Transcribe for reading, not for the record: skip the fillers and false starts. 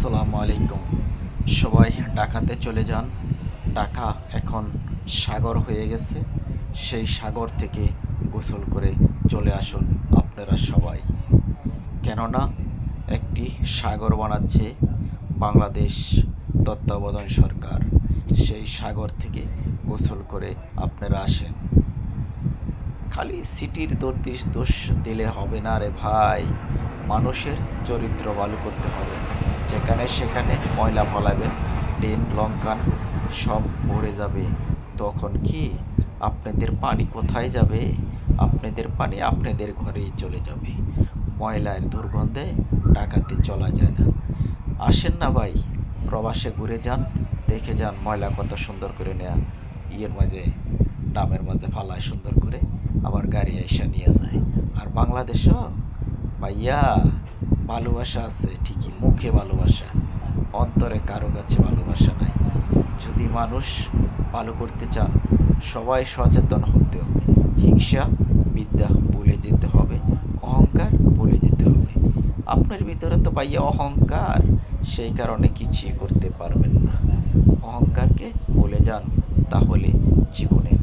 আসসালামু আলাইকুম। সবাই ঢাকাতে চলে যান। ঢাকা এখন সাগর হয়ে গেছে। সেই সাগর থেকে গোসল করে চলে আসুন আপনারা সবাই। কেননা একটি সাগর বানাচ্ছে বাংলাদেশ তত্ত্বাবধান সরকার। সেই সাগর থেকে গোসল করে আপনারা আসেন। খালি সিটির দোষ দিলে হবে না রে ভাই। মানুষের চরিত্র ভালো করতে হবে। যেখানে সেখানে ময়লা ফেলাবেন, ড্রেন লঙ্কান সব ভরে যাবে। তখন কি আপনাদের পানি কোথায় যাবে? আপনাদের পানি আপনাদের ঘরেই চলে যাবে। ময়লার দুর্গন্ধে ঢাকাতে চলা যায় না। আসেন না ভাই, প্রবাসে ঘুরে যান, দেখে যান ময়লা কত সুন্দর করে নেয়া ইয়ের মাঝে, ডামের মাঝে ফালায় সুন্দর করে, আবার গাড়ি আইসা নিয়ে যায়। আর বাংলাদেশও ভাইয়া ভালোবাসা আছে ঠিকই, মুখে ভালোবাসা, অন্তরে কারো কাছে ভালোবাসা নাই। যদি মানুষ ভালো করতে চান, সবাই সচেতন হতে হবে। হিংসা বিদ্যা ভুলে যেতে হবে, অহংকার ভুলে যেতে হবে। আপনার ভিতরে তো ভাইয়া অহংকার, সেই কারণে কিছুই করতে পারবেন না। অহংকারকে ভুলে যান, তাহলে জীবনে